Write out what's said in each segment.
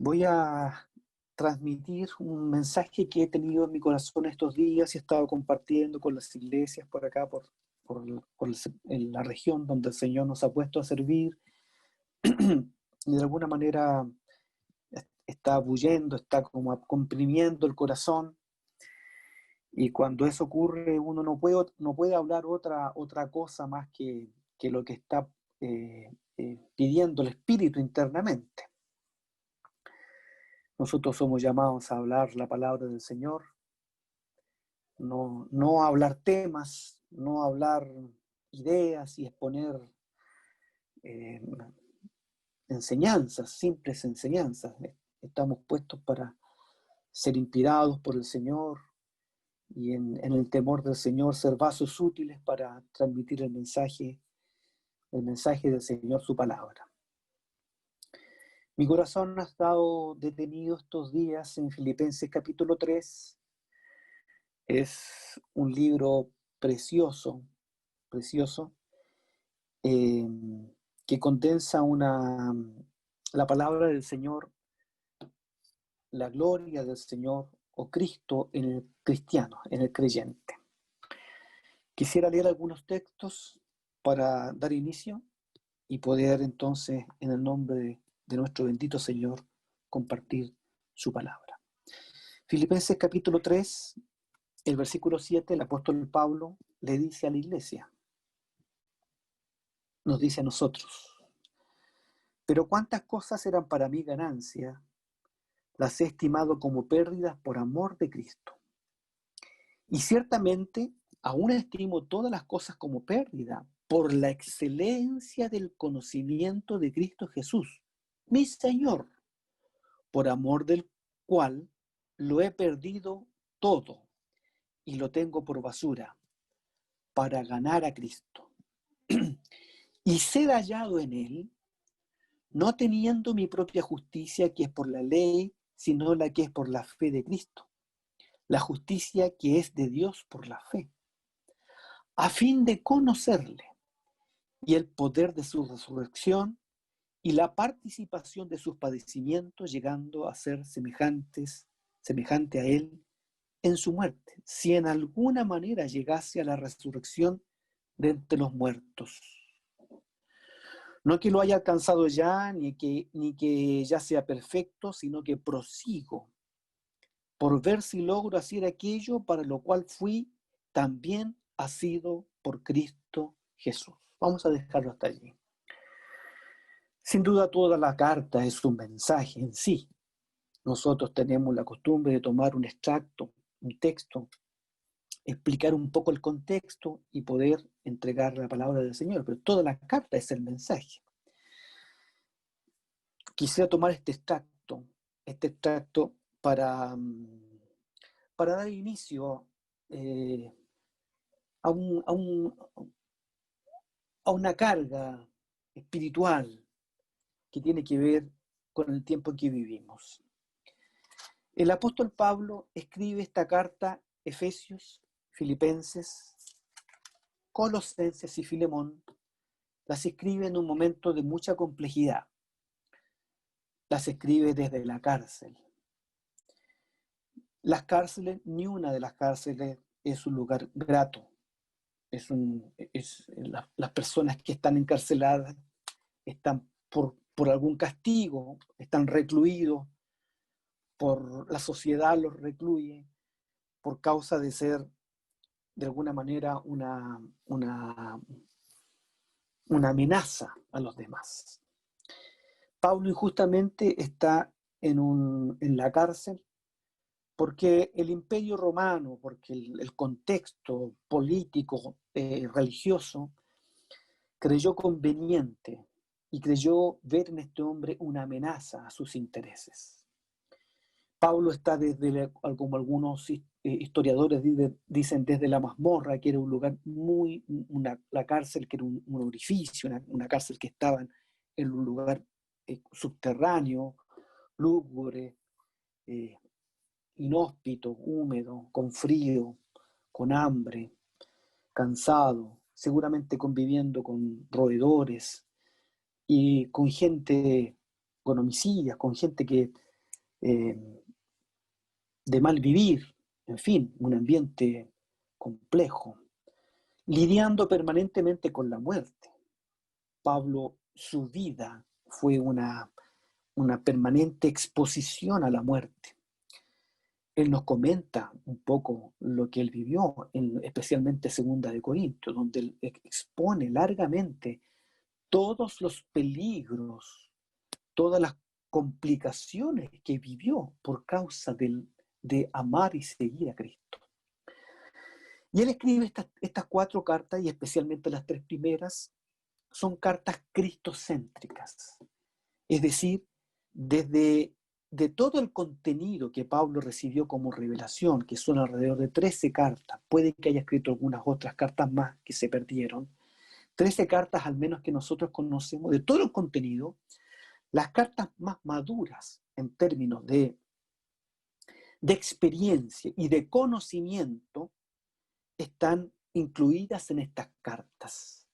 Voy a transmitir un mensaje que he tenido en mi corazón estos días y he estado compartiendo con las iglesias por acá, en la región donde el Señor nos ha puesto a servir. Y de alguna manera está bullendo, está como comprimiendo el corazón. Y cuando eso ocurre, uno no puede hablar otra cosa más que lo que está pidiendo el Espíritu internamente. Nosotros somos llamados a hablar la palabra del Señor, no hablar temas, no hablar ideas y exponer eh, enseñanzas, simples enseñanzas. Estamos puestos para ser inspirados por el Señor y en el temor del Señor ser vasos útiles para transmitir el mensaje del Señor, su palabra. Mi corazón ha estado detenido estos días en Filipenses capítulo 3. Es un libro precioso, precioso, eh, que condensa la palabra del Señor, la gloria del Señor o Cristo en el cristiano, en el creyente. Quisiera leer algunos textos para dar inicio y poder entonces, en el nombre de nuestro bendito Señor, compartir su palabra. Filipenses capítulo 3, el versículo 7, el apóstol Pablo le dice a la iglesia, nos dice a nosotros: pero cuántas cosas eran para mí ganancia, las he estimado como pérdidas por amor de Cristo. Y ciertamente aún estimo todas las cosas como pérdida por la excelencia del conocimiento de Cristo Jesús, mi Señor, por amor del cual lo he perdido todo y lo tengo por basura para ganar a Cristo y ser hallado en él, no teniendo mi propia justicia que es por la ley, sino la que es por la fe de Cristo, la justicia que es de Dios por la fe, a fin de conocerle y el poder de su resurrección y la participación de sus padecimientos, llegando a ser semejante a él en su muerte, si en alguna manera llegase a la resurrección de entre los muertos. No que lo haya alcanzado ya, ni que ya sea perfecto, sino que prosigo por ver si logro hacer aquello para lo cual fui también asido por Cristo Jesús. Vamos a dejarlo hasta allí. Sin duda toda la carta es un mensaje en sí. Nosotros tenemos la costumbre de tomar un extracto, un texto, explicar un poco el contexto y poder entregar la palabra del Señor, pero toda la carta es el mensaje. Quisiera tomar este extracto para dar inicio a, un, a, un, a una carga espiritual que tiene que ver con el tiempo en que vivimos. El apóstol Pablo escribe esta carta: Efesios, Filipenses, Colosenses y Filemón. Las escribe en un momento de mucha complejidad. Las escribe desde la cárcel. Las cárceles, ni una de las cárceles es un lugar grato. Las personas que están encarceladas están por algún castigo, están recluidos, por la sociedad los recluye, por causa de ser de alguna manera una amenaza a los demás. Pablo injustamente está en la cárcel porque el imperio romano, porque el contexto político, religioso, creyó conveniente y creyó ver en este hombre una amenaza a sus intereses. Pablo está como algunos historiadores dicen, desde la mazmorra, que era un lugar la cárcel que era un orificio, una cárcel que estaba en un lugar subterráneo, lúgubre, inhóspito, húmedo, con frío, con hambre, cansado, seguramente conviviendo con roedores y con gente, con homicidas, con gente que eh, de mal vivir, en fin, un ambiente complejo, lidiando permanentemente con la muerte. Pablo, su vida fue una permanente exposición a la muerte. Él nos comenta un poco lo que él vivió, especialmente Segunda de Corintios, donde él expone largamente todos los peligros, todas las complicaciones que vivió por causa de amar y seguir a Cristo. Y él escribe estas 4 cartas, y especialmente las 3 primeras, son cartas cristocéntricas. Es decir, desde de todo el contenido que Pablo recibió como revelación, que son alrededor de 13 cartas, puede que haya escrito algunas otras cartas más que se perdieron, 13 cartas al menos que nosotros conocemos, de todo el contenido, las cartas más maduras en términos de experiencia y de conocimiento están incluidas en estas cartas.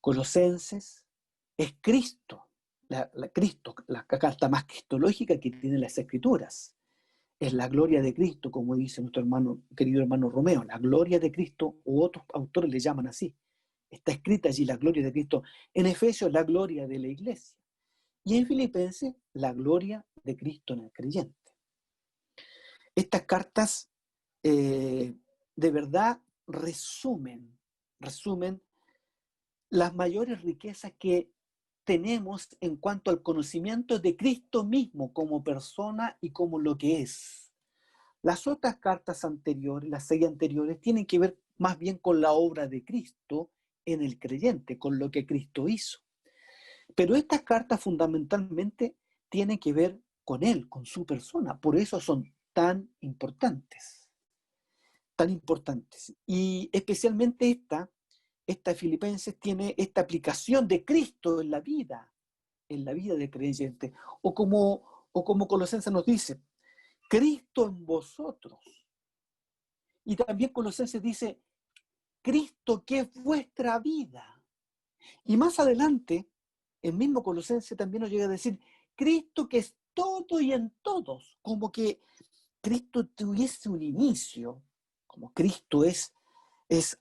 Colosenses es Cristo, la carta más cristológica que tienen las Escrituras. Es la gloria de Cristo, como dice nuestro querido hermano Romeo, la gloria de Cristo, u otros autores le llaman así. Está escrita allí la gloria de Cristo. En Efesios, la gloria de la iglesia. Y en Filipenses, la gloria de Cristo en el creyente. Estas cartas de verdad resumen las mayores riquezas que tenemos en cuanto al conocimiento de Cristo mismo como persona y como lo que es. Las otras cartas anteriores, las 6 anteriores, tienen que ver más bien con la obra de Cristo en el creyente, con lo que Cristo hizo. Pero estas cartas fundamentalmente tienen que ver con Él, con su persona. Por eso son tan importantes. Tan importantes. Y especialmente esta Filipenses tiene esta aplicación de Cristo en la vida del creyente. O como Colosenses nos dice, Cristo en vosotros. Y también Colosenses dice, Cristo que es vuestra vida. Y más adelante, el mismo Colosenses también nos llega a decir, Cristo que es todo y en todos. Como que Cristo tuviese un inicio, como Cristo es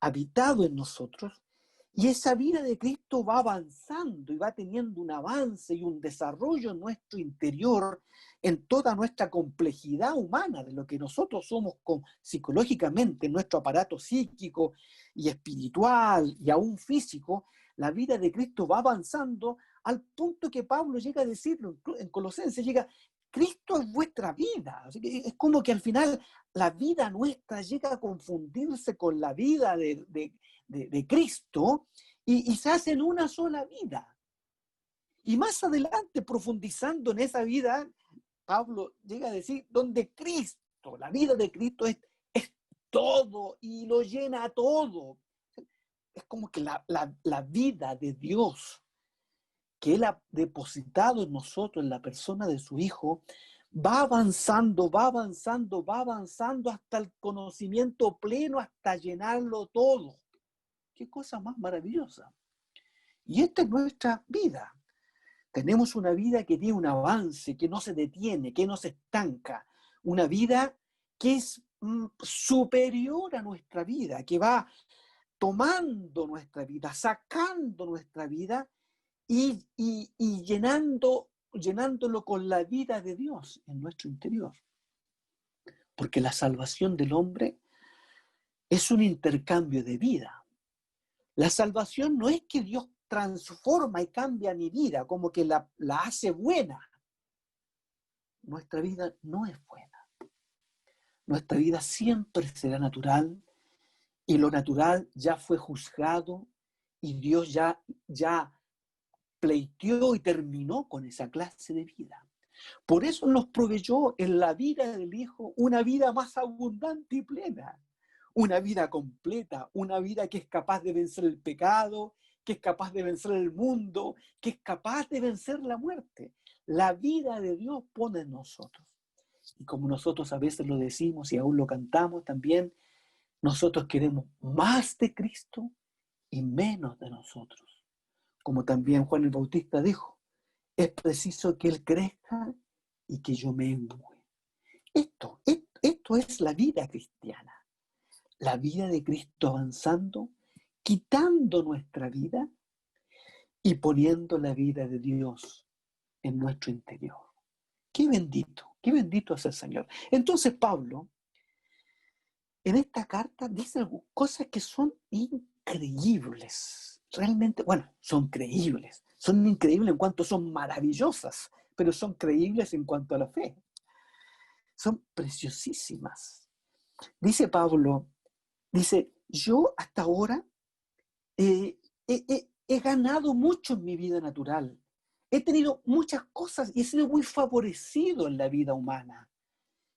habitado en nosotros, y esa vida de Cristo va avanzando y va teniendo un avance y un desarrollo en nuestro interior, en toda nuestra complejidad humana, de lo que nosotros somos psicológicamente, nuestro aparato psíquico y espiritual y aún físico. La vida de Cristo va avanzando al punto que Pablo llega a decirlo en Colosenses, Cristo es vuestra vida. Así que es como que al final la vida nuestra llega a confundirse con la vida de Cristo y se hace en una sola vida. Y más adelante, profundizando en esa vida, Pablo llega a decir, donde Cristo, la vida de Cristo es todo y lo llena todo. Es como que la vida de Dios que Él ha depositado en nosotros, en la persona de su Hijo, va avanzando, va avanzando, va avanzando hasta el conocimiento pleno, hasta llenarlo todo. Qué cosa más maravillosa. Y esta es nuestra vida. Tenemos una vida que tiene un avance, que no se detiene, que no se estanca. Una vida que es superior a nuestra vida, que va tomando nuestra vida, sacando nuestra vida y llenándolo con la vida de Dios en nuestro interior. Porque la salvación del hombre es un intercambio de vida. La salvación no es que Dios transforma y cambia mi vida, como que la hace buena. Nuestra vida no es buena. Nuestra vida siempre será natural y lo natural ya fue juzgado y Dios ya pleiteó y terminó con esa clase de vida. Por eso nos proveyó en la vida del Hijo una vida más abundante y plena, una vida completa, una vida que es capaz de vencer el pecado, que es capaz de vencer el mundo, que es capaz de vencer la muerte. La vida de Dios pone en nosotros. Y como nosotros a veces lo decimos y aún lo cantamos también, nosotros queremos más de Cristo y menos de nosotros. Como también Juan el Bautista dijo, es preciso que Él crezca y que yo mengue. esto. Esto es la vida cristiana. La vida de Cristo avanzando, quitando nuestra vida y poniendo la vida de Dios en nuestro interior. Qué bendito es el Señor. Entonces Pablo, en esta carta, dice cosas que son increíbles. Realmente, bueno, son creíbles. Son increíbles en cuanto son maravillosas, pero son creíbles en cuanto a la fe. Son preciosísimas. Dice Pablo, dice, yo hasta ahora he ganado mucho en mi vida natural. He tenido muchas cosas y he sido muy favorecido en la vida humana.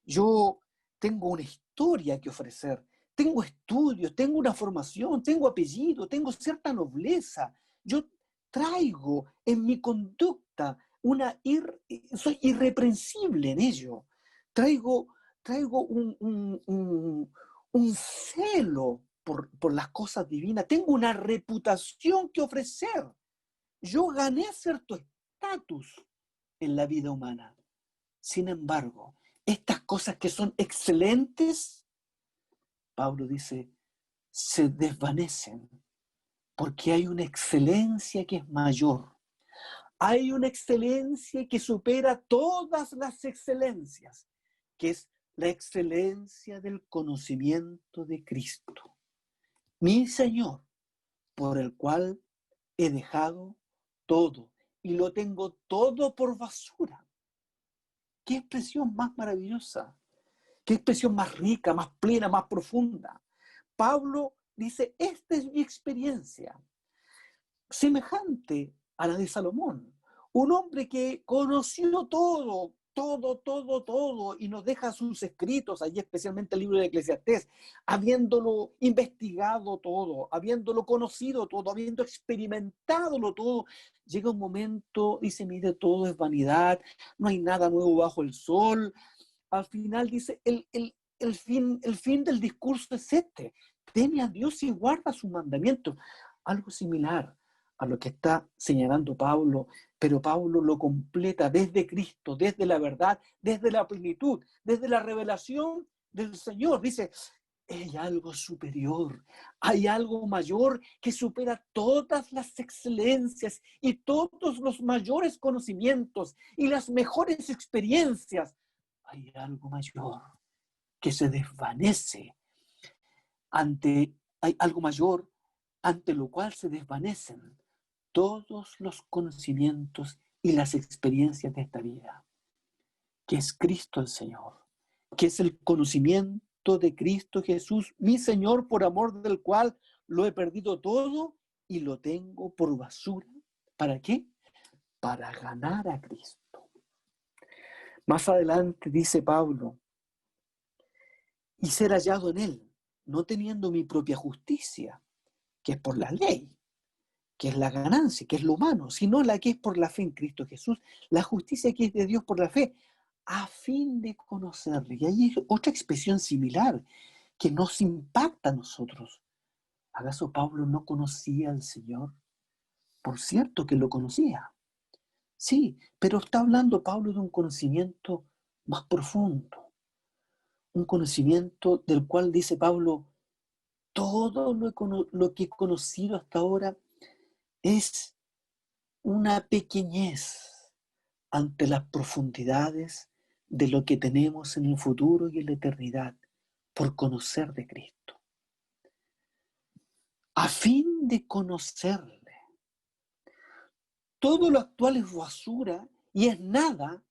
Yo tengo una historia que ofrecer, tengo estudios, tengo una formación, tengo apellido, tengo cierta nobleza. Yo traigo en mi conducta soy irreprensible en ello. Traigo un celo por las cosas divinas. Tengo una reputación que ofrecer. Yo gané cierto estatus en la vida humana. Sin embargo, estas cosas que son excelentes, Pablo dice, se desvanecen porque hay una excelencia que es mayor. Hay una excelencia que supera todas las excelencias, que es la excelencia del conocimiento de Cristo, mi Señor, por el cual he dejado todo y lo tengo todo por basura. Qué expresión más maravillosa, qué expresión más rica, más plena, más profunda. Pablo dice, esta es mi experiencia, semejante a la de Salomón, un hombre que conoció todo, y nos deja sus escritos, allí especialmente el libro de Eclesiastés, habiéndolo investigado todo, habiéndolo conocido todo, habiendo experimentado todo, llega un momento, dice, mire, todo es vanidad, no hay nada nuevo bajo el sol. Al final dice, el fin del discurso es este, teme a Dios y guarda sus mandamientos. Algo similar a lo que está señalando Pablo, pero Pablo lo completa desde Cristo, desde la verdad, desde la plenitud, desde la revelación del Señor. Dice, hay algo superior, hay algo mayor que supera todas las excelencias y todos los mayores conocimientos y las mejores experiencias. Hay algo mayor que se desvanece hay algo mayor ante lo cual se desvanecen todos los conocimientos y las experiencias de esta vida, que es Cristo el Señor, que es el conocimiento de Cristo Jesús, mi Señor, por amor del cual lo he perdido todo y lo tengo por basura. ¿Para qué? Para ganar a Cristo. Más adelante dice Pablo, y ser hallado en él, no teniendo mi propia justicia, que es por la ley, que es la ganancia, que es lo humano, sino la que es por la fe en Cristo Jesús, la justicia que es de Dios por la fe, a fin de conocerle. Y ahí hay otra expresión similar que nos impacta a nosotros. ¿Acaso Pablo no conocía al Señor? Por cierto que lo conocía. Sí, pero está hablando Pablo de un conocimiento más profundo, un conocimiento del cual dice Pablo, todo lo que he conocido hasta ahora es una pequeñez ante las profundidades de lo que tenemos en el futuro y en la eternidad por conocer de Cristo. A fin de conocerle. Todo lo actual es basura y es nada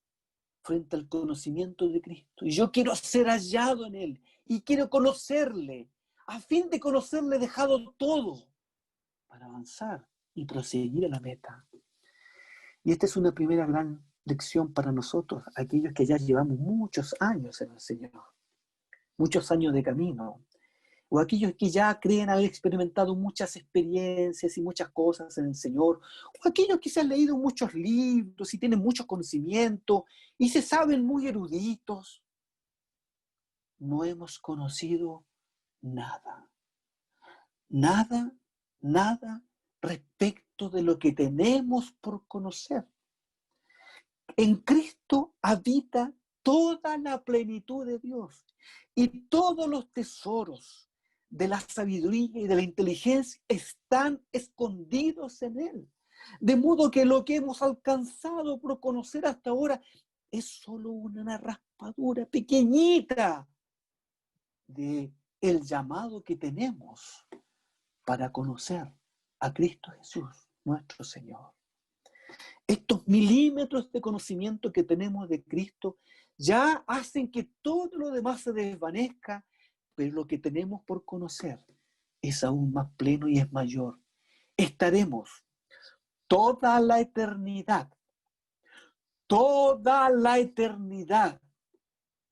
frente al conocimiento de Cristo. Y yo quiero ser hallado en Él y quiero conocerle. A fin de conocerle he dejado todo para avanzar y proseguir a la meta. Y esta es una primera gran lección para nosotros, aquellos que ya llevamos muchos años en el Señor, muchos años de camino, o aquellos que ya creen haber experimentado muchas experiencias y muchas cosas en el Señor, o aquellos que se han leído muchos libros y tienen mucho conocimiento y se saben muy eruditos. No hemos conocido nada, nada respecto de lo que tenemos por conocer. En Cristo habita toda la plenitud de Dios y todos los tesoros de la sabiduría y de la inteligencia están escondidos en Él. De modo que lo que hemos alcanzado por conocer hasta ahora es solo una raspadura pequeñita de el llamado que tenemos para conocer a Cristo Jesús, nuestro Señor. Estos milímetros de conocimiento que tenemos de Cristo ya hacen que todo lo demás se desvanezca, pero lo que tenemos por conocer es aún más pleno y es mayor. Estaremos toda la eternidad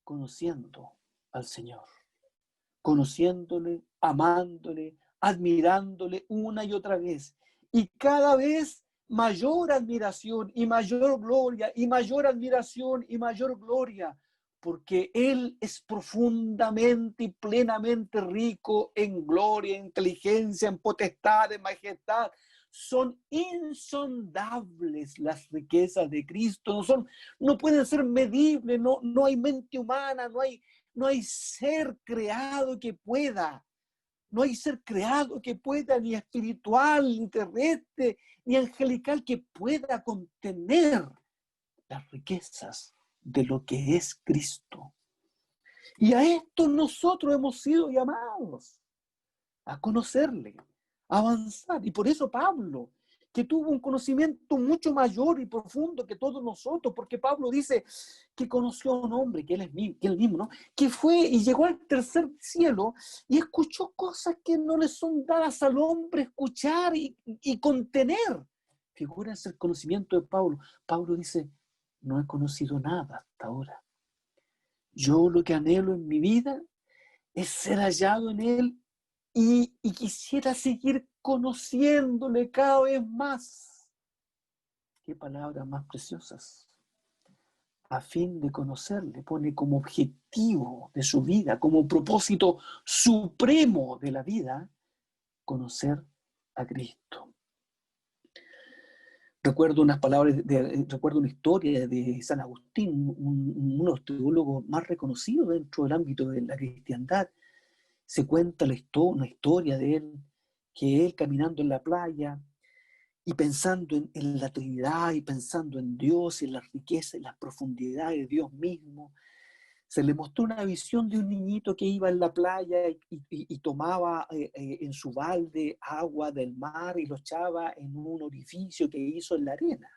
conociendo al Señor, conociéndole, amándole, admirándole una y otra vez, y cada vez mayor admiración y mayor gloria, y mayor admiración y mayor gloria, porque Él es profundamente y plenamente rico en gloria, en inteligencia, en potestad, en majestad. Son insondables las riquezas de Cristo, no pueden ser medibles, no hay mente humana, no hay ser creado que pueda. No hay ser creado que pueda, ni espiritual, ni terrestre, ni angelical, que pueda contener las riquezas de lo que es Cristo. Y a esto nosotros hemos sido llamados, a conocerle, a avanzar. Y por eso Pablo, que tuvo un conocimiento mucho mayor y profundo que todos nosotros, porque Pablo dice que conoció a un hombre, que él mismo, ¿no? Que fue y llegó al tercer cielo y escuchó cosas que no le son dadas al hombre escuchar y contener. Figúrense el conocimiento de Pablo. Pablo dice, no he conocido nada hasta ahora. Yo lo que anhelo en mi vida es ser hallado en él y quisiera seguir conociéndole cada vez más. Qué palabras más preciosas. A fin de conocerle, pone como objetivo de su vida, como propósito supremo de la vida, conocer a Cristo. Recuerdo recuerdo una historia de San Agustín, uno de los teólogos más reconocidos dentro del ámbito de la cristiandad. Se cuenta una historia de él, que él caminando en la playa y pensando en la Trinidad y pensando en Dios y en la riqueza y las profundidades de Dios mismo, se le mostró una visión de un niñito que iba en la playa y tomaba en su balde agua del mar y lo echaba en un orificio que hizo en la arena.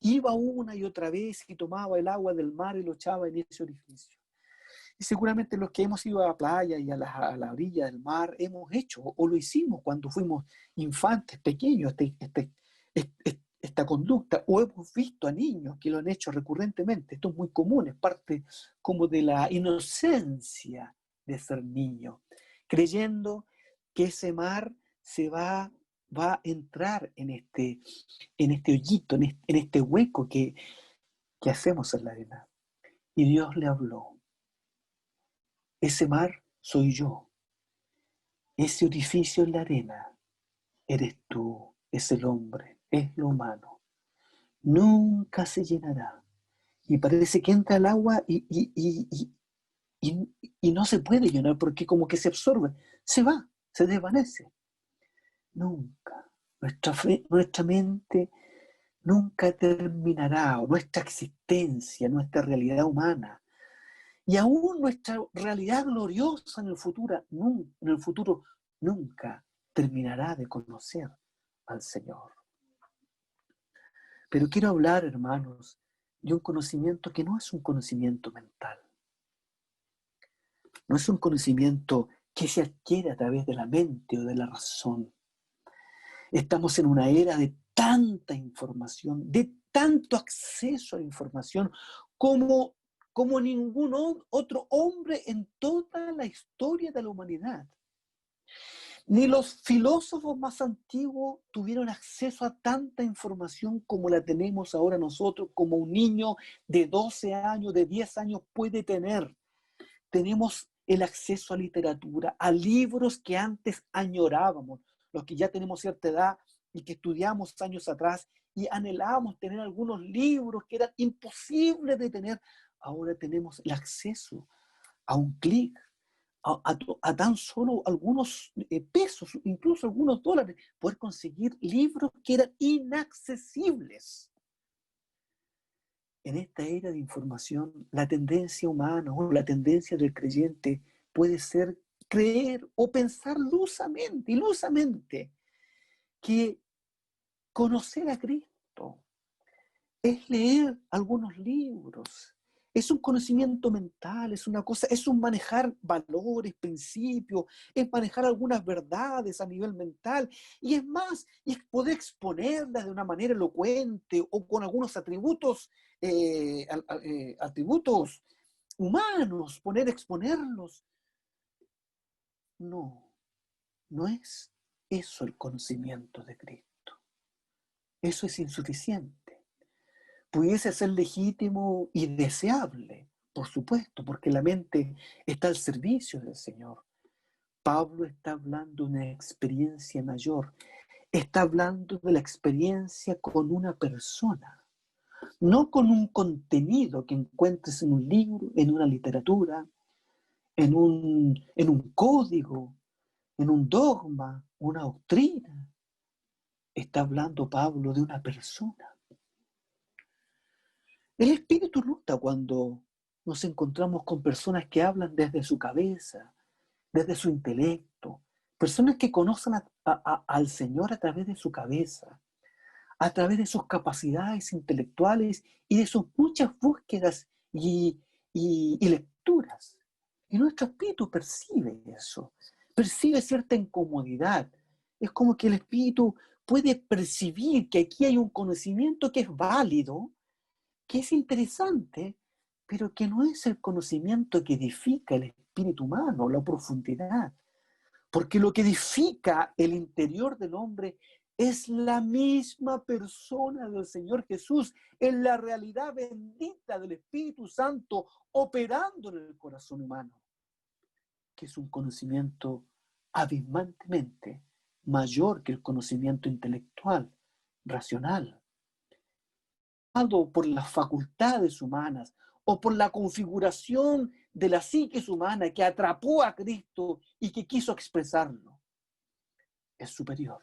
Iba una y otra vez y tomaba el agua del mar y lo echaba en ese orificio. Y seguramente los que hemos ido a la playa y a la orilla del mar hemos hecho o lo hicimos cuando fuimos infantes, pequeños, esta conducta, o hemos visto a niños que lo han hecho recurrentemente. Esto es muy común, es parte como de la inocencia de ser niño, creyendo que ese mar va a entrar en este hoyito, en este hueco que hacemos en la arena. Y Dios le habló. Ese mar soy yo. Ese orificio en la arena eres tú, es el hombre, es lo humano. Nunca se llenará. Y parece que entra el agua y no se puede llenar porque como que se absorbe, se va, se desvanece. Nunca. Nuestra mente nunca terminará, o nuestra existencia, nuestra realidad humana. Y aún nuestra realidad gloriosa en el futuro nunca terminará de conocer al Señor. Pero quiero hablar, hermanos, de un conocimiento que no es un conocimiento mental. No es un conocimiento que se adquiere a través de la mente o de la razón. Estamos en una era de tanta información, de tanto acceso a la información como ningún otro hombre en toda la historia de la humanidad. Ni los filósofos más antiguos tuvieron acceso a tanta información como la tenemos ahora nosotros, como un niño de 12 años, de 10 años puede tener. Tenemos el acceso a literatura, a libros que antes añorábamos, los que ya tenemos cierta edad y que estudiamos años atrás y anhelábamos tener algunos libros que eran imposibles de tener. ahora tenemos el acceso a un clic, a tan solo algunos pesos, incluso algunos dólares, poder conseguir libros que eran inaccesibles. En esta era de información, la tendencia humana o la tendencia del creyente puede ser creer o pensar ilusamente, que conocer a Cristo es leer algunos libros, es un conocimiento mental, es una cosa, es un manejar valores, principios, es manejar algunas verdades a nivel mental, y es más, y es poder exponerlas de una manera elocuente o con algunos atributos, atributos humanos, exponerlos. No, no es eso el conocimiento de Cristo. Eso es insuficiente. Pudiese ser legítimo y deseable, por supuesto, porque la mente está al servicio del Señor. Pablo está hablando de una experiencia mayor, está hablando de la experiencia con una persona, no con un contenido que encuentres en un libro, en una literatura, en un código, en un dogma, una doctrina. Está hablando Pablo de una persona. El espíritu luta cuando nos encontramos con personas que hablan desde su cabeza, desde su intelecto, personas que conocen al Señor a través de su cabeza, a través de sus capacidades intelectuales y de sus muchas búsquedas y lecturas. Y nuestro espíritu percibe eso, percibe cierta incomodidad. Es como que el espíritu puede percibir que aquí hay un conocimiento que es válido, que es interesante, pero que no es el conocimiento que edifica el espíritu humano, la profundidad. Porque lo que edifica el interior del hombre es la misma persona del Señor Jesús, en la realidad bendita del Espíritu Santo operando en el corazón humano, que es un conocimiento abismantemente mayor que el conocimiento intelectual, racional, por las facultades humanas o por la configuración de la psiquis humana que atrapó a Cristo y que quiso expresarlo. Es superior.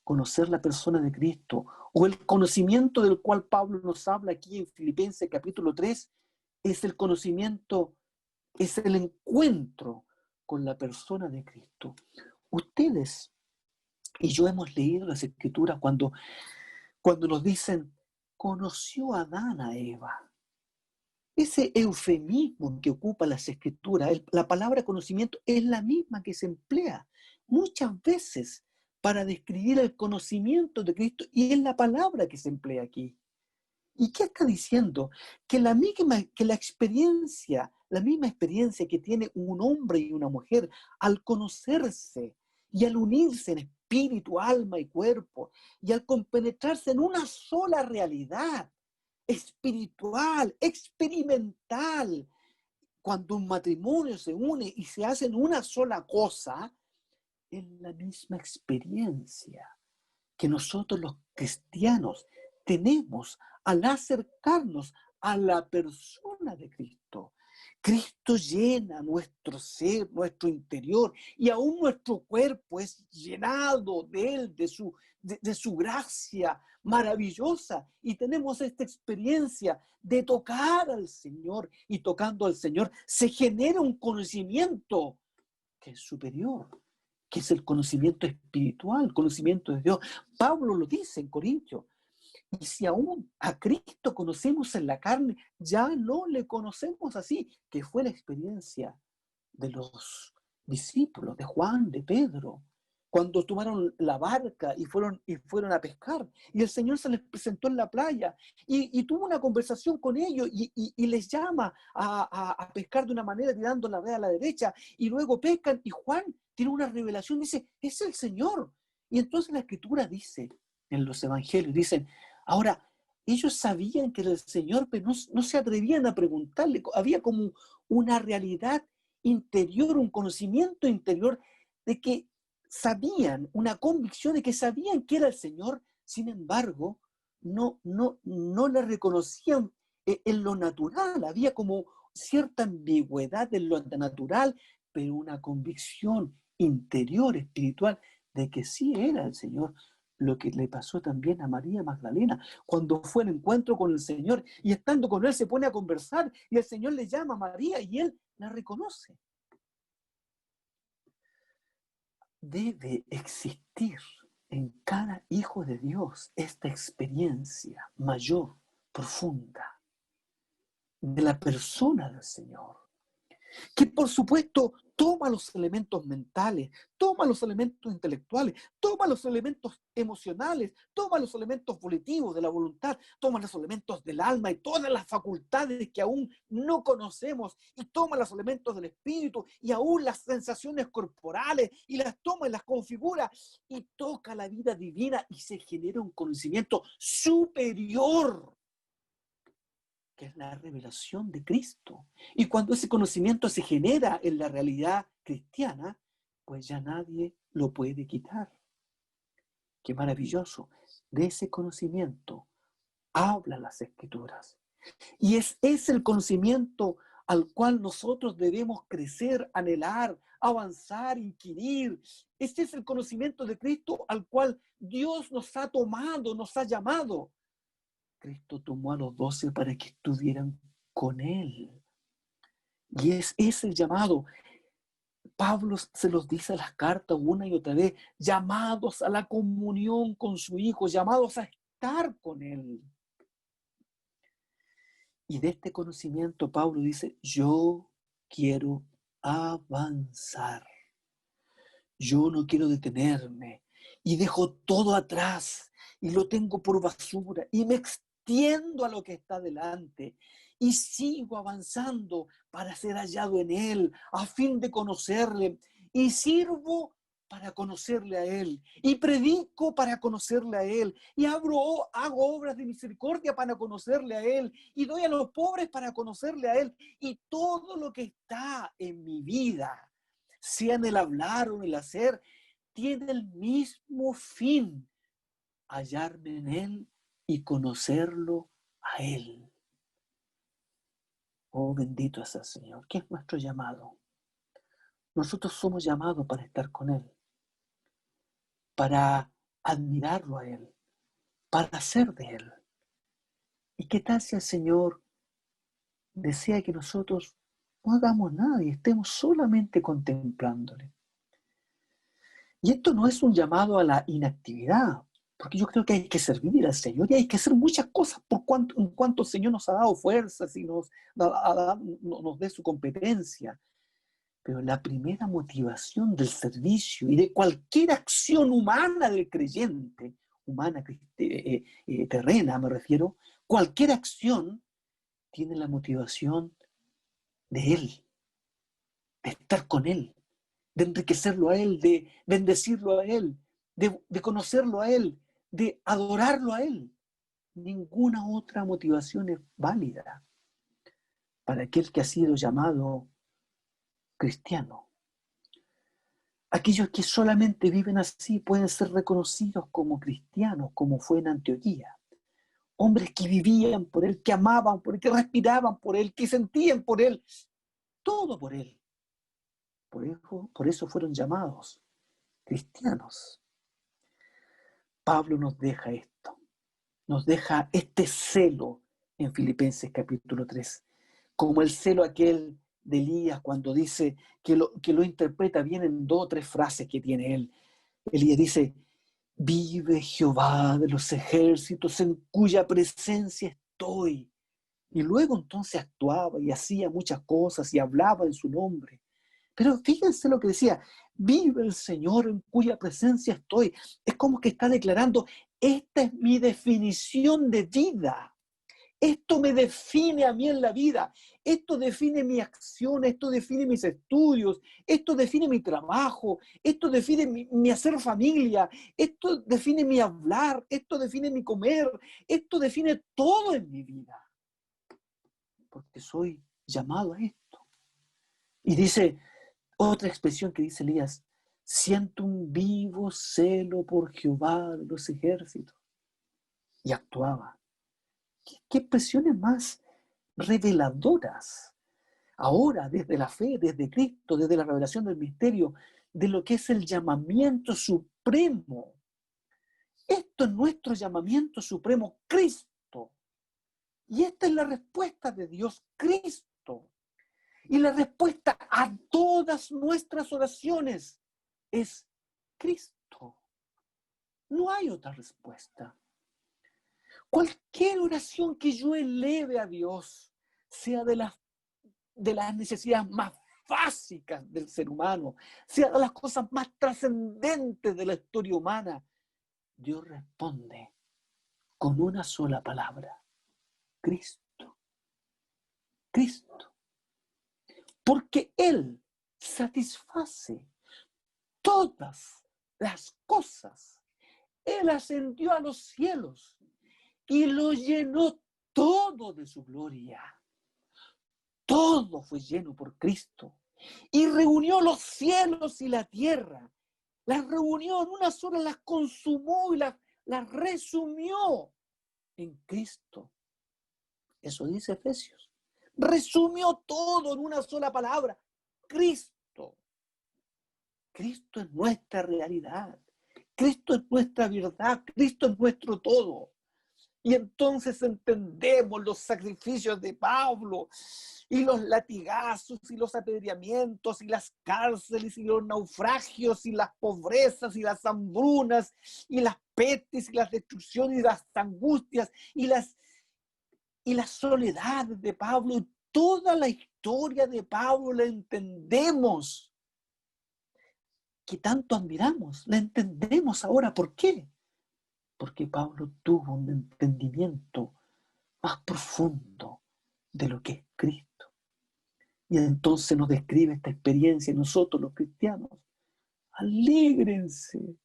Conocer la persona de Cristo o el conocimiento del cual Pablo nos habla aquí en Filipenses capítulo 3 es el conocimiento, es el encuentro con la persona de Cristo. Ustedes y yo hemos leído las Escrituras cuando nos dicen conoció Adán a Eva. Ese eufemismo que ocupa las Escrituras, la palabra conocimiento es la misma que se emplea muchas veces para describir el conocimiento de Cristo y es la palabra que se emplea aquí. ¿Y qué está diciendo? Que la misma experiencia que tiene un hombre y una mujer al conocerse y al unirse en espíritu, alma y cuerpo y al compenetrarse en una sola realidad espiritual, experimental, cuando un matrimonio se une y se hacen una sola cosa, es la misma experiencia que nosotros los cristianos tenemos al acercarnos a la persona de Cristo. Cristo llena nuestro ser, nuestro interior, y aún nuestro cuerpo es llenado de Él, de su gracia maravillosa. Y tenemos esta experiencia de tocar al Señor, y tocando al Señor se genera un conocimiento que es superior, que es el conocimiento espiritual, el conocimiento de Dios. Pablo lo dice en Corintios. Y si aún a Cristo conocemos en la carne, ya no le conocemos así, que fue la experiencia de los discípulos, de Juan, de Pedro, cuando tomaron la barca y fueron a pescar. Y el Señor se les presentó en la playa y tuvo una conversación con ellos y les llama a pescar de una manera tirando la red a la derecha y luego pescan y Juan tiene una revelación, dice, es el Señor. Y entonces la Escritura dice, en los evangelios, dicen, ahora, ellos sabían que era el Señor, pero no se atrevían a preguntarle. Había como una realidad interior, un conocimiento interior de que sabían, una convicción de que sabían que era el Señor, sin embargo, no le reconocían en lo natural, había como cierta ambigüedad en lo natural, pero una convicción interior, espiritual, de que sí era el Señor. Lo que le pasó también a María Magdalena, cuando fue al encuentro con el Señor y estando con Él se pone a conversar y el Señor le llama a María y Él la reconoce. Debe existir en cada hijo de Dios esta experiencia mayor, profunda, de la persona del Señor, que por supuesto toma los elementos mentales, toma los elementos intelectuales, toma los elementos emocionales, toma los elementos volitivos de la voluntad, toma los elementos del alma y todas las facultades que aún no conocemos, y toma los elementos del espíritu y aún las sensaciones corporales, y las toma y las configura, y toca la vida divina y se genera un conocimiento superior, que es la revelación de Cristo. Y cuando ese conocimiento se genera en la realidad cristiana, pues ya nadie lo puede quitar. Qué maravilloso. De ese conocimiento hablan las Escrituras. Y es el conocimiento al cual nosotros debemos crecer, anhelar, avanzar, inquirir. Ese es el conocimiento de Cristo al cual Dios nos ha tomado, nos ha llamado. Cristo tomó a los 12 para que estuvieran con Él. Y es el llamado. Pablo se los dice a las cartas una y otra vez, llamados a la comunión con su Hijo, llamados a estar con Él. Y de este conocimiento Pablo dice, yo quiero avanzar. Yo no quiero detenerme. Y dejo todo atrás y lo tengo por basura y me extiendo a lo que está delante y sigo avanzando para ser hallado en Él, a fin de conocerle, y sirvo para conocerle a Él, y predico para conocerle a Él, y hago obras de misericordia para conocerle a Él, y doy a los pobres para conocerle a Él, y todo lo que está en mi vida, sea en el hablar o en el hacer, tiene el mismo fin, hallarme en Él y conocerlo a Él. Oh, bendito es el Señor. ¿Qué es nuestro llamado? Nosotros somos llamados para estar con Él, para admirarlo a Él, para ser de Él. ¿Y qué tal si el Señor desea que nosotros no hagamos nada y estemos solamente contemplándole? Y esto no es un llamado a la inactividad, porque yo creo que hay que servir al Señor y hay que hacer muchas cosas en cuanto el Señor nos ha dado fuerzas y nos dé su competencia. Pero la primera motivación del servicio y de cualquier acción humana del creyente, humana, terrena me refiero, cualquier acción tiene la motivación de Él, de estar con Él, de enriquecerlo a Él, de bendecirlo a Él, de conocerlo a Él, de adorarlo a Él. Ninguna otra motivación es válida para aquel que ha sido llamado cristiano. Aquellos que solamente viven así pueden ser reconocidos como cristianos, como fue en Antioquía. Hombres que vivían por Él, que amaban por Él, que respiraban por Él, que sentían por Él, todo por Él. Por eso fueron llamados cristianos. Pablo nos deja esto, nos deja este celo en Filipenses capítulo 3, como el celo aquel de Elías cuando dice que lo interpreta bien en 2 o 3 frases que tiene él. Elías dice, vive Jehová de los ejércitos en cuya presencia estoy. Y luego entonces actuaba y hacía muchas cosas y hablaba en su nombre. Pero fíjense lo que decía, vive el Señor en cuya presencia estoy. Es como que está declarando, esta es mi definición de vida. Esto me define a mí en la vida. Esto define mi acción, esto define mis estudios, esto define mi trabajo, esto define mi hacer familia, esto define mi hablar, esto define mi comer, esto define todo en mi vida. Porque soy llamado a esto. Y dice, otra expresión que dice Elías, siento un vivo celo por Jehová de los ejércitos. Y actuaba. ¿Qué expresiones más reveladoras. Ahora, desde la fe, desde Cristo, desde la revelación del misterio, de lo que es el llamamiento supremo. Esto es nuestro llamamiento supremo, Cristo. Y esta es la respuesta de Dios, Cristo. Y la respuesta a todas nuestras oraciones es Cristo. No hay otra respuesta. Cualquier oración que yo eleve a Dios, sea de las necesidades más básicas del ser humano, sea de las cosas más trascendentes de la historia humana, Dios responde con una sola palabra: Cristo. Cristo. Porque Él satisface todas las cosas. Él ascendió a los cielos y lo llenó todo de su gloria. Todo fue lleno por Cristo. Y reunió los cielos y la tierra. Las reunió en una sola, las consumó y las resumió en Cristo. Eso dice Efesios. Resumió todo en una sola palabra: Cristo. Cristo es nuestra realidad. Cristo es nuestra verdad. Cristo es nuestro todo. Y entonces entendemos los sacrificios de Pablo y los latigazos y los apedreamientos y las cárceles y los naufragios y las pobrezas y las hambrunas y las pestes y las destrucciones y las angustias y las soledades de Pablo. Y toda la historia de Pablo la entendemos, que tanto admiramos, la entendemos ahora. ¿Por qué? Porque Pablo tuvo un entendimiento más profundo de lo que es Cristo. Y entonces nos describe esta experiencia nosotros los cristianos. Alégrense.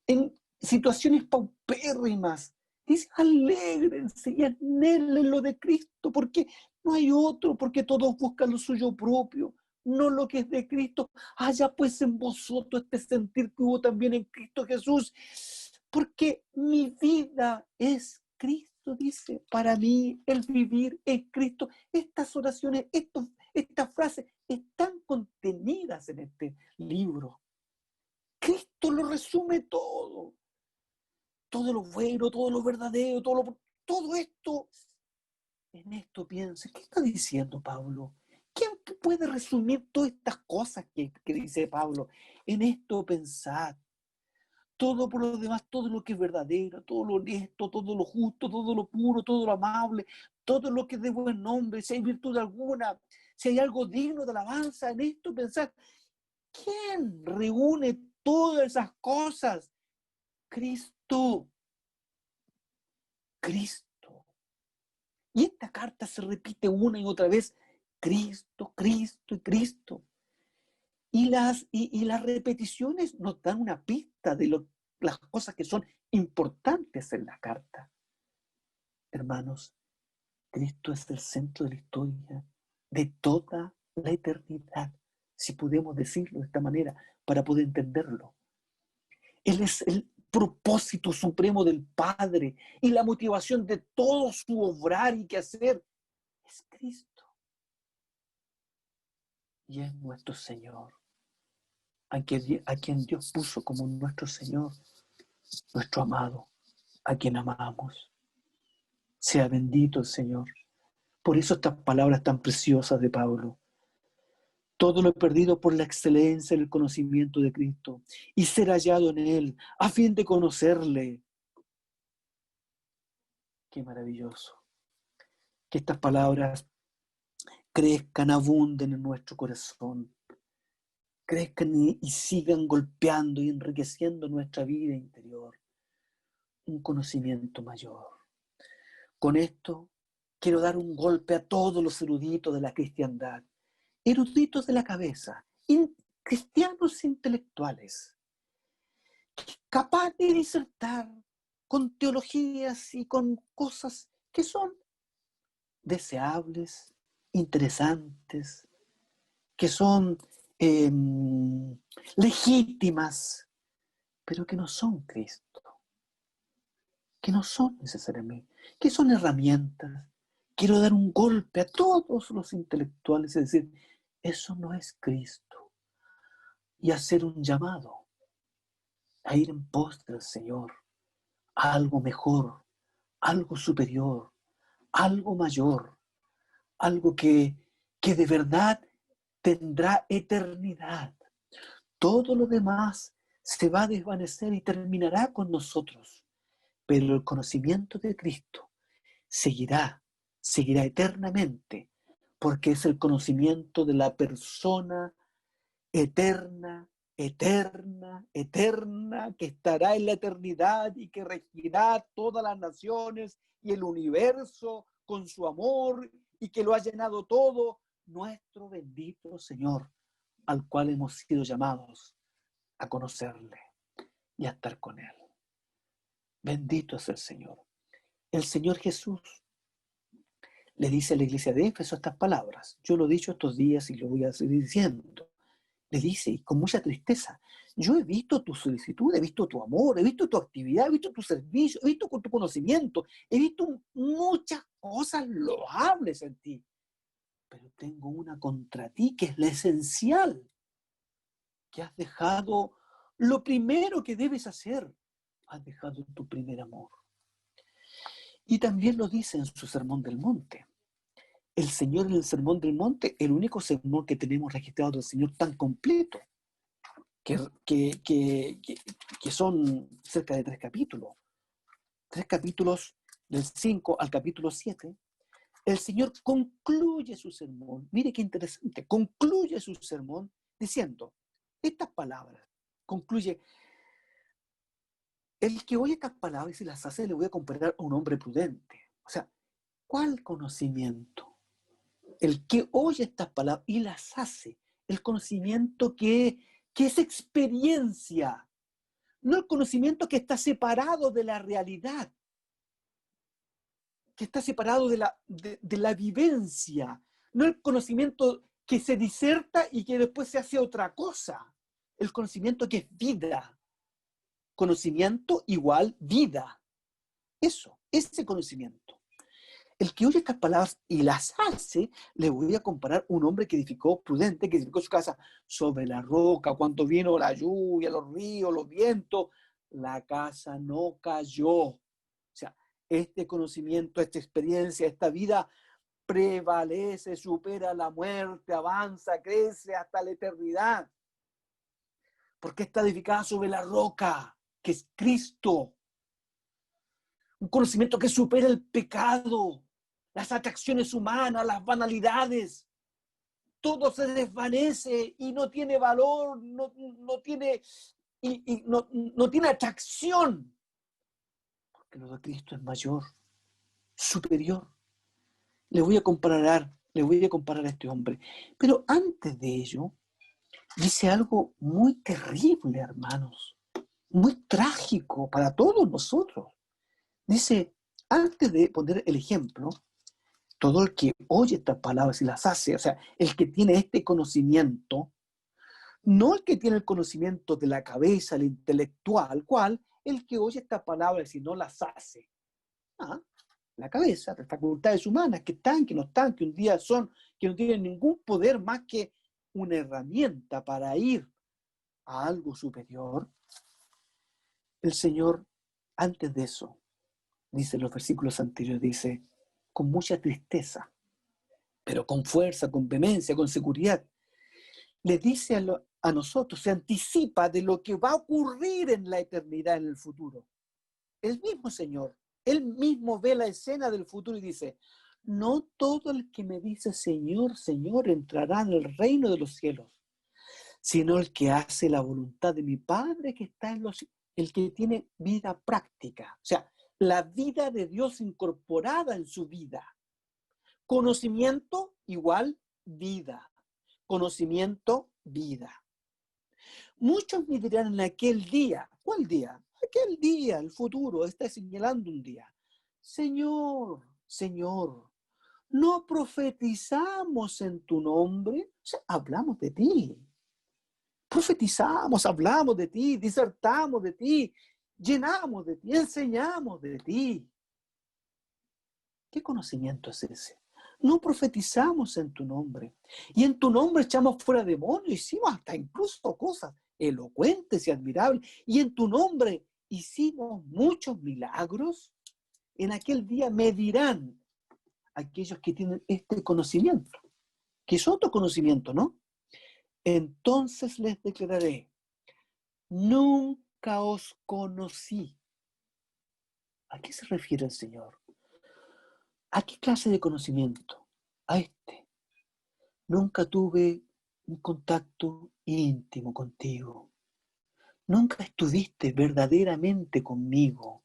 En situaciones paupérrimas, dice: alégrense y anhelen lo de Cristo, porque no hay otro, porque todos buscan lo suyo propio, no lo que es de Cristo. Haya pues en vosotros este sentir que hubo también en Cristo Jesús, porque mi vida es Cristo, dice. Para mí el vivir es Cristo. Estas oraciones, estas frases están contenidas en este libro. Cristo lo resume todo. Todo lo bueno, todo lo verdadero, todo esto. En esto piensa. ¿Qué está diciendo Pablo? ¿Quién puede resumir todas estas cosas que dice Pablo? En esto pensad. Todo por lo demás, todo lo que es verdadero, todo lo honesto, todo lo justo, todo lo puro, todo lo amable, todo lo que es de buen nombre, si hay virtud alguna, si hay algo digno de alabanza, en esto pensad. ¿Quién reúne todas esas cosas? Cristo. Cristo. Y esta carta se repite una y otra vez: Cristo, Cristo y Cristo. Y las repeticiones nos dan una pista de las cosas que son importantes en la carta. Hermanos, Cristo es el centro de la historia de toda la eternidad, si podemos decirlo de esta manera, para poder entenderlo. Él es el propósito supremo del Padre y la motivación de todo su obrar y quehacer es Cristo. Y es nuestro Señor, a quien Dios puso como nuestro Señor, nuestro amado, a quien amamos. Sea bendito el Señor. Por eso estas palabras tan preciosas de Pablo: todo lo he perdido por la excelencia del conocimiento de Cristo y ser hallado en Él, a fin de conocerle. Qué maravilloso. Que estas palabras crezcan, abunden en nuestro corazón, crezcan y sigan golpeando y enriqueciendo nuestra vida interior. Un conocimiento mayor. Con esto quiero dar un golpe a todos los eruditos de la cristiandad, eruditos de la cabeza, cristianos intelectuales, capaz de disertar con teologías y con cosas que son deseables, interesantes, que son legítimas, pero que no son Cristo, que no son necesariamente, que son herramientas, quiero dar un golpe a todos los intelectuales, es decir, eso no es Cristo. Y hacer un llamado a ir en pos del Señor, a algo mejor, algo superior, algo mayor, algo que de verdad tendrá eternidad. Todo lo demás se va a desvanecer y terminará con nosotros, pero el conocimiento de Cristo seguirá eternamente, porque es el conocimiento de la persona eterna, eterna, eterna, que estará en la eternidad y que regirá todas las naciones y el universo con su amor y que lo ha llenado todo, nuestro bendito Señor, al cual hemos sido llamados a conocerle y a estar con él. Bendito es el Señor. El Señor Jesús le dice a la iglesia de Éfeso estas palabras. Yo lo he dicho estos días y lo voy a seguir diciendo. Le dice, y con mucha tristeza, yo he visto tu solicitud, he visto tu amor, he visto tu actividad, he visto tu servicio, he visto tu conocimiento, he visto muchas cosas loables en ti, pero tengo una contra ti que es la esencial, que has dejado lo primero que debes hacer, has dejado tu primer amor. Y también lo dice en su Sermón del Monte. El Señor en el Sermón del Monte, el único sermón que tenemos registrado del Señor tan completo, que son cerca de 3 capítulos. 3 capítulos del 5 al capítulo 7. El Señor concluye su sermón, mire qué interesante, concluye su sermón diciendo estas palabras. Concluye, el que oye estas palabras y las hace, le voy a comparar a un hombre prudente. O sea, ¿cuál conocimiento? El que oye estas palabras y las hace, el conocimiento que es experiencia, no el conocimiento que está separado de la realidad, que está separado de la vivencia, no el conocimiento que se diserta y que después se hace otra cosa, el conocimiento que es vida, conocimiento igual vida, ese conocimiento. El que oye estas palabras y las hace, le voy a comparar un hombre que edificó prudente, que edificó su casa sobre la roca, cuando vino la lluvia, los ríos, los vientos, la casa no cayó. O sea, este conocimiento, esta experiencia, esta vida prevalece, supera la muerte, avanza, crece hasta la eternidad. Porque está edificada sobre la roca, que es Cristo. Un conocimiento que supera el pecado, las atracciones humanas, las banalidades. Todo se desvanece y no tiene valor, no tiene atracción. Porque lo de Cristo es mayor, superior. Le voy a comparar a este hombre. Pero antes de ello, dice algo muy terrible, hermanos. Muy trágico para todos nosotros. Dice, antes de poner el ejemplo, todo el que oye estas palabras y las hace, o sea, el que tiene este conocimiento, no el que tiene el conocimiento de la cabeza, el intelectual, ¿cuál? El que oye estas palabras y no las hace. La cabeza, las facultades humanas que están, que no están, que un día son, que no tienen ningún poder más que una herramienta para ir a algo superior. El Señor, antes de eso, dice en los versículos anteriores, dice, con mucha tristeza, pero con fuerza, con vehemencia, con seguridad, le dice a nosotros, se anticipa de lo que va a ocurrir en la eternidad, en el futuro. El mismo Señor, Él mismo ve la escena del futuro y dice, no todo el que me dice Señor, Señor, entrará en el reino de los cielos, sino el que hace la voluntad de mi Padre que está en los cielos, el que tiene vida práctica, o sea, la vida de Dios incorporada en su vida. Conocimiento igual vida. Conocimiento, vida. Muchos me dirán en aquel día, ¿cuál día? Aquel día, el futuro, está señalando un día. Señor, Señor, ¿no profetizamos en tu nombre? O sea, hablamos de ti. Profetizamos, hablamos de ti, disertamos de ti, llenamos de ti, enseñamos de ti. ¿Qué conocimiento es ese? No profetizamos en tu nombre. Y en tu nombre echamos fuera demonios, hicimos hasta incluso cosas elocuentes y admirables. Y en tu nombre hicimos muchos milagros. En aquel día me dirán aquellos que tienen este conocimiento, que es otro conocimiento, ¿no? Entonces les declararé, nunca os conocí. ¿A qué se refiere el Señor? ¿A qué clase de conocimiento? A este. Nunca tuve un contacto íntimo contigo. Nunca estuviste verdaderamente conmigo.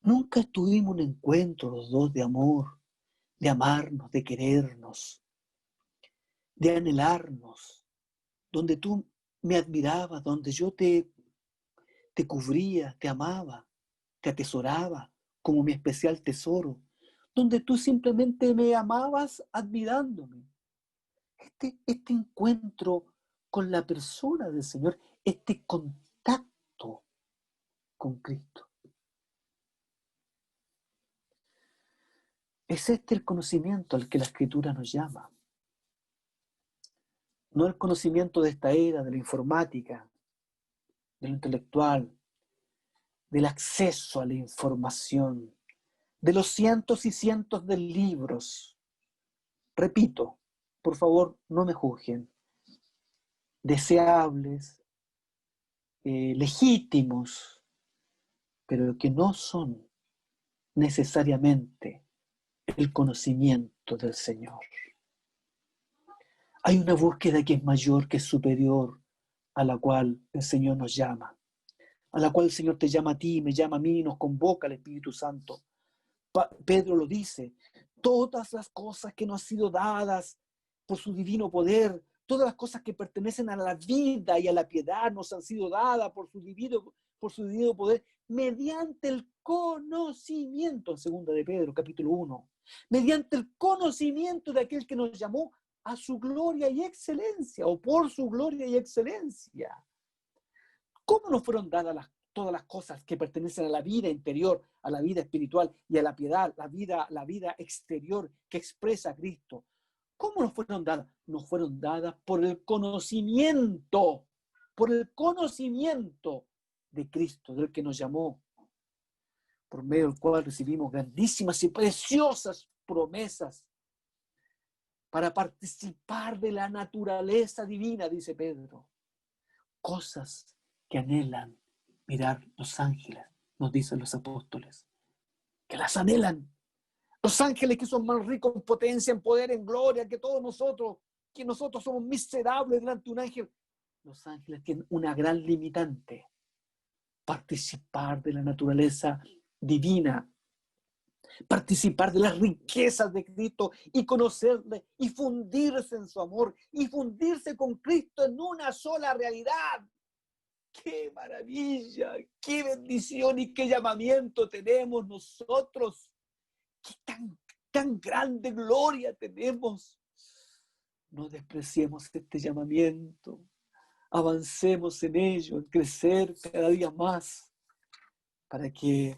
Nunca tuvimos un encuentro los dos de amor, de amarnos, de querernos, de anhelarnos, donde tú me admirabas, donde yo te cubría, te amaba, te atesoraba como mi especial tesoro, donde tú simplemente me amabas admirándome. Este encuentro con la persona del Señor, este contacto con Cristo. Es este el conocimiento al que la Escritura nos llama. No el conocimiento de esta era, de la informática, de lo intelectual, del acceso a la información, de los cientos y cientos de libros. Repito, por favor, no me juzguen. Deseables, legítimos, pero que no son necesariamente el conocimiento del Señor. Hay una búsqueda que es mayor, que es superior, a la cual el Señor nos llama, a la cual el Señor te llama a ti, me llama a mí, nos convoca el Espíritu Santo. Pedro lo dice, todas las cosas que nos han sido dadas por su divino poder, todas las cosas que pertenecen a la vida y a la piedad nos han sido dadas por su divino poder, mediante el conocimiento, en segunda de Pedro, capítulo 1, mediante el conocimiento de aquel que nos llamó a su gloria y excelencia, o por su gloria y excelencia. ¿Cómo nos fueron dadas todas las cosas que pertenecen a la vida interior, a la vida espiritual y a la piedad, la vida exterior que expresa a Cristo? ¿Cómo nos fueron dadas? Nos fueron dadas por el conocimiento de Cristo, del que nos llamó, por medio del cual recibimos grandísimas y preciosas promesas para participar de la naturaleza divina, dice Pedro. Cosas que anhelan mirar los ángeles, nos dicen los apóstoles, que las anhelan. Los ángeles que son más ricos en potencia, en poder, en gloria que todos nosotros, que nosotros somos miserables delante de un ángel. Los ángeles tienen una gran limitante: participar de la naturaleza divina, participar de las riquezas de Cristo y conocerle y fundirse en su amor y fundirse con Cristo en una sola realidad. ¡Qué maravilla! ¡Qué bendición y qué llamamiento tenemos nosotros! ¡Qué tan grande gloria tenemos! No despreciemos este llamamiento. Avancemos en ello, en crecer cada día más, para que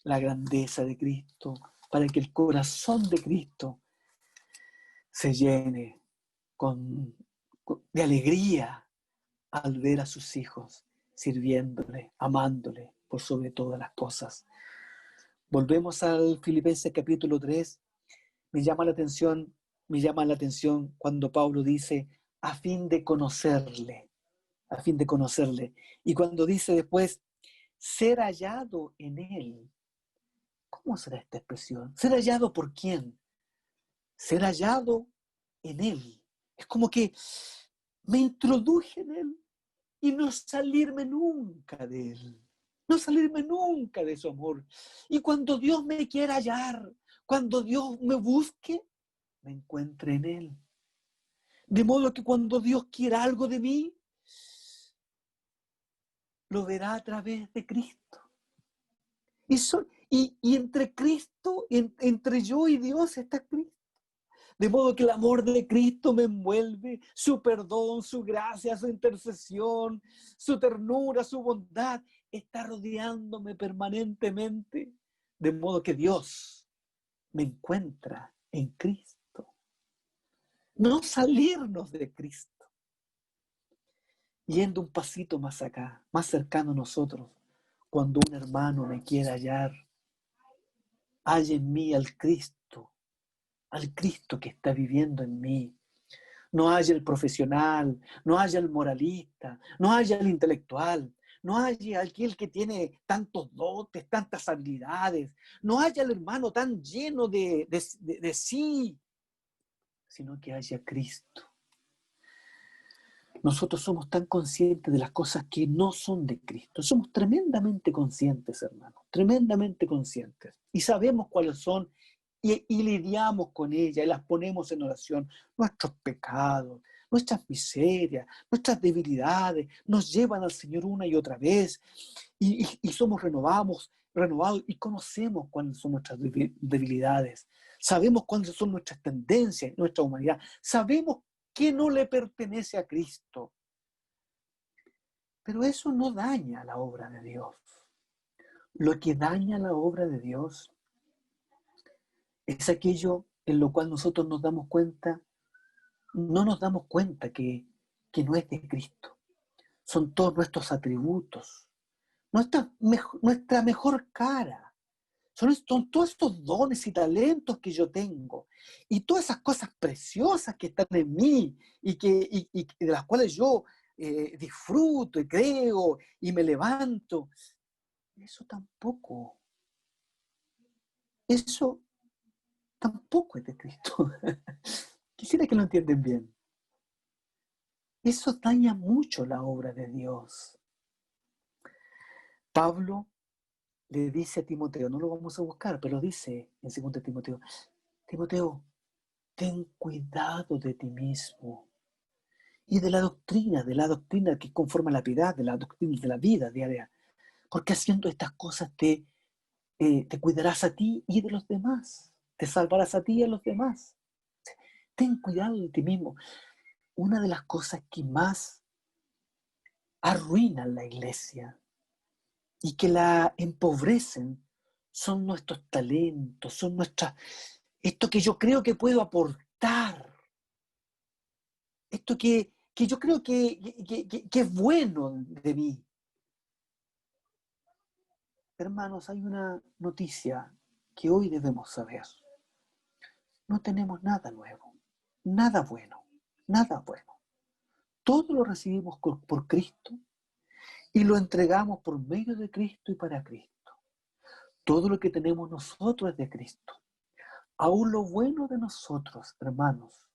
la grandeza de Cristo, para que el corazón de Cristo se llene de alegría al ver a sus hijos sirviéndole, amándole por sobre todas las cosas. Volvemos al Filipenses capítulo 3. Me llama la atención cuando Pablo dice, a fin de conocerle. Y cuando dice después, ser hallado en él. ¿Cómo será esta expresión? ¿Ser hallado por quién? Ser hallado en él. Es como que me introduje en él y no salirme nunca de él. No salirme nunca de su amor. Y cuando Dios me quiera hallar, cuando Dios me busque, me encuentre en él. De modo que cuando Dios quiera algo de mí, lo verá a través de Cristo. Y entre Cristo, entre yo y Dios está Cristo. De modo que el amor de Cristo me envuelve, su perdón, su gracia, su intercesión, su ternura, su bondad, está rodeándome permanentemente. De modo que Dios me encuentra en Cristo. No salirnos de Cristo. Yendo un pasito más acá, más cercano a nosotros, cuando un hermano me quiera hallar, halla en mí al Cristo que está viviendo en mí. No haya el profesional, no haya el moralista, no haya el intelectual, no haya aquel que tiene tantos dotes, tantas habilidades, no haya el hermano tan lleno de sí, sino que haya Cristo. Nosotros somos tan conscientes de las cosas que no son de Cristo. Somos tremendamente conscientes, hermanos, tremendamente conscientes. Y sabemos cuáles son y lidiamos con ellas y las ponemos en oración. Nuestros pecados, nuestras miserias, nuestras debilidades nos llevan al Señor una y otra vez y somos renovados y conocemos cuáles son nuestras debilidades. Sabemos cuáles son nuestras tendencias, nuestra humanidad. Sabemos que no le pertenece a Cristo. Pero eso no daña la obra de Dios. Lo que daña la obra de Dios es aquello en lo cual nosotros nos damos cuenta, no nos damos cuenta que no es de Cristo. Son todos nuestros atributos, nuestra mejor cara. Son todos estos dones y talentos que yo tengo. Y todas esas cosas preciosas que están en mí y de las cuales yo disfruto y creo y me levanto. Eso tampoco es de Cristo. Quisiera que lo entiendan bien. Eso daña mucho la obra de Dios. Pablo le dice a Timoteo, no lo vamos a buscar, pero dice en 2 Timoteo, Timoteo, ten cuidado de ti mismo y de la doctrina que conforma la piedad, de la doctrina de la vida diaria, porque haciendo estas cosas te cuidarás a ti y de los demás, te salvarás a ti y a los demás. Ten cuidado de ti mismo. Una de las cosas que más arruinan la iglesia y que la empobrecen son nuestros talentos, son esto que yo creo que puedo aportar, esto que yo creo que es bueno de mí. Hermanos, hay una noticia que hoy debemos saber. No tenemos nada nuevo, nada bueno, nada bueno. Todo lo recibimos por Cristo y lo entregamos por medio de Cristo y para Cristo. Todo lo que tenemos nosotros es de Cristo. Aún lo bueno de nosotros, hermanos,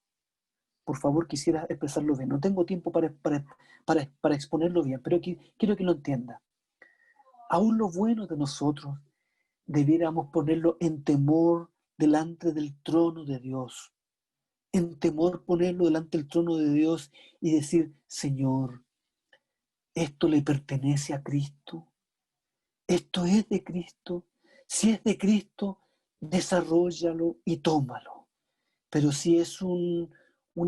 por favor quisiera expresarlo bien. No tengo tiempo para exponerlo bien, pero quiero que lo entienda. Aún lo bueno de nosotros debiéramos ponerlo en temor delante del trono de Dios. En temor ponerlo delante del trono de Dios y decir, Señor, esto le pertenece a Cristo. Esto es de Cristo. Si es de Cristo, desarróllalo y tómalo. Pero si es un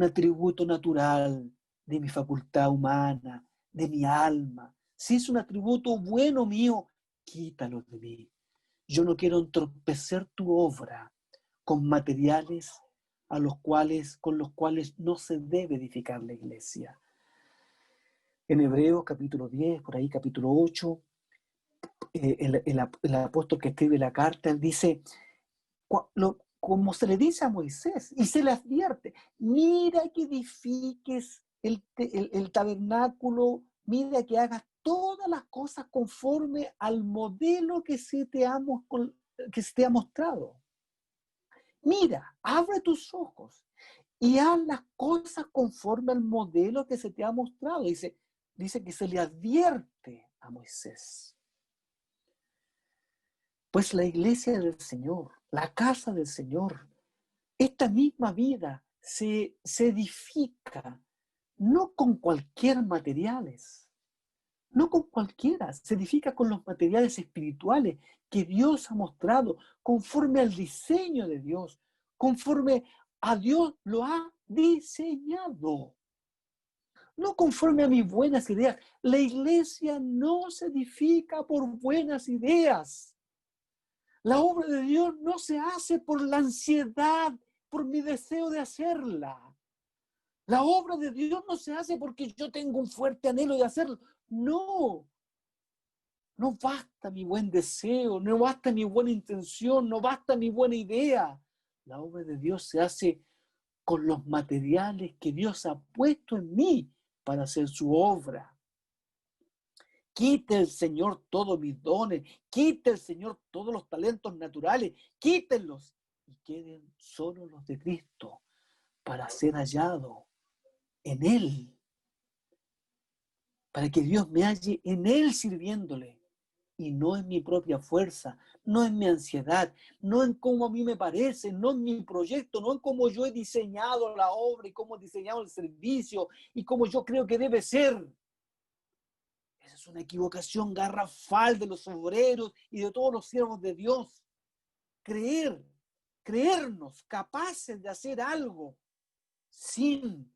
atributo natural de mi facultad humana, de mi alma, si es un atributo bueno mío, quítalo de mí. Yo no quiero entorpecer tu obra con materiales con los cuales no se debe edificar la iglesia. En Hebreos capítulo 10, por ahí capítulo 8, el apóstol que escribe la carta, él dice, como se le dice a Moisés, y se le advierte, mira que edifiques el tabernáculo, mira que hagas todas las cosas conforme al modelo que se te ha mostrado. Mira, abre tus ojos y haz las cosas conforme al modelo que se te ha mostrado. Dice que se le advierte a Moisés. Pues la iglesia del Señor, la casa del Señor, esta misma vida se edifica no con cualquier materiales, no con cualquiera, se edifica con los materiales espirituales que Dios ha mostrado, conforme al diseño de Dios, conforme a Dios lo ha diseñado. No conforme a mis buenas ideas. La iglesia no se edifica por buenas ideas. La obra de Dios no se hace por la ansiedad, por mi deseo de hacerla. La obra de Dios no se hace porque yo tengo un fuerte anhelo de hacerlo. No, no basta mi buen deseo, no basta mi buena intención, no basta mi buena idea. La obra de Dios se hace con los materiales que Dios ha puesto en mí para hacer su obra. Quite el Señor todos mis dones, quite el Señor todos los talentos naturales, quítenlos y queden solo los de Cristo para ser hallado en Él, para que Dios me halle en Él sirviéndole y no en mi propia fuerza, no en mi ansiedad, no en cómo a mí me parece, no en mi proyecto, no en cómo yo he diseñado la obra y cómo he diseñado el servicio y cómo yo creo que debe ser. Esa es una equivocación garrafal de los obreros y de todos los siervos de Dios. Creernos capaces de hacer algo sin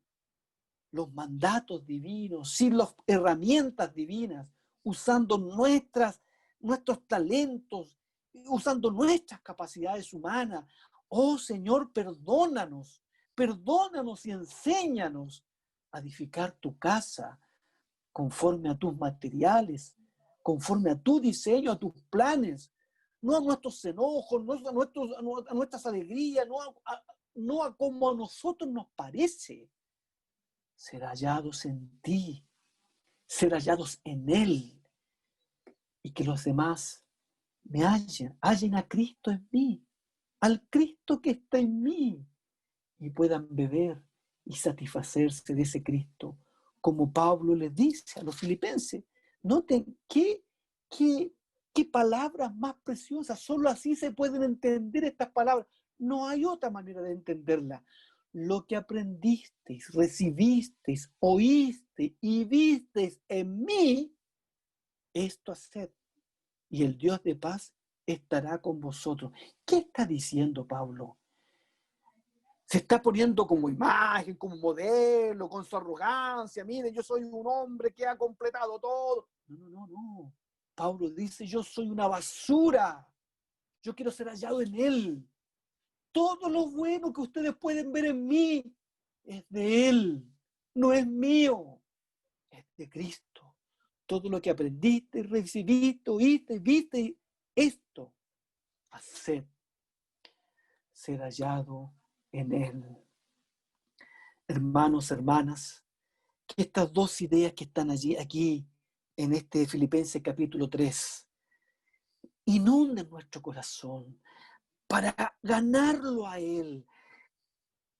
los mandatos divinos, sin las herramientas divinas, usando nuestros talentos, usando nuestras capacidades humanas. Oh Señor, perdónanos y enséñanos a edificar tu casa conforme a tus materiales, conforme a tu diseño, a tus planes, no a nuestros enojos, a nuestras alegrías, no a como a nosotros nos parece. Ser hallados en ti, ser hallados en Él, y que los demás me hallen a Cristo en mí, al Cristo que está en mí, y puedan beber y satisfacerse de ese Cristo, como Pablo les dice a los filipenses. Noten qué palabras más preciosas, solo así se pueden entender estas palabras, no hay otra manera de entenderlas. Lo que aprendisteis, recibisteis, oísteis y visteis en mí, esto haced, y el Dios de paz estará con vosotros. ¿Qué está diciendo Pablo? Se está poniendo como imagen, como modelo, con su arrogancia. Miren, yo soy un hombre que ha completado todo. No. Pablo dice, yo soy una basura. Yo quiero ser hallado en Él. Todo lo bueno que ustedes pueden ver en mí es de Él. No es mío. Es de Cristo. Todo lo que aprendiste, recibiste, oíste, viste, esto, haced, ser hallado en Él. Hermanos, hermanas, que estas dos ideas que están aquí en este Filipenses capítulo 3, inunden nuestro corazón para ganarlo a Él,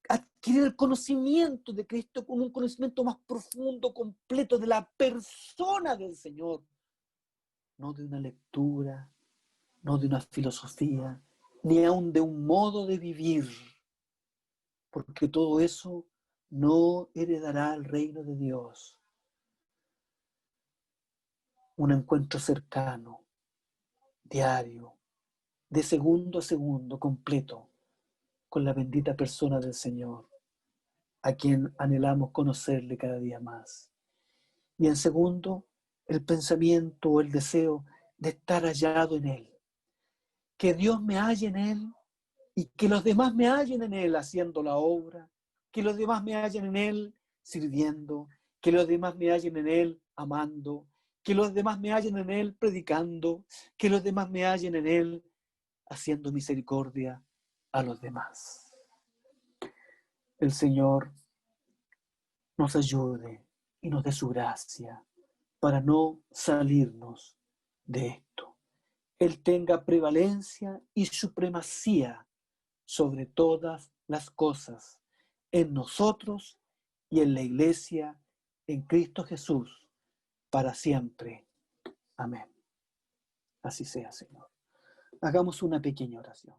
adquirir el conocimiento de Cristo con un conocimiento más profundo, completo de la persona del Señor, no de una lectura, no de una filosofía, ni aun de un modo de vivir, porque todo eso no heredará el reino de Dios. Un encuentro cercano, diario, de segundo a segundo, completo, con la bendita persona del Señor, a quien anhelamos conocerle cada día más. Y en segundo, el pensamiento o el deseo de estar hallado en Él. Que Dios me halle en Él y que los demás me hallen en Él haciendo la obra, que los demás me hallen en Él sirviendo, que los demás me hallen en Él amando, que los demás me hallen en Él predicando, que los demás me hallen en Él haciendo misericordia a los demás. El Señor nos ayude y nos dé su gracia para no salirnos de esto. Él tenga prevalencia y supremacía sobre todas las cosas en nosotros y en la Iglesia, en Cristo Jesús, para siempre. Amén. Así sea, Señor. Hagamos una pequeña oración.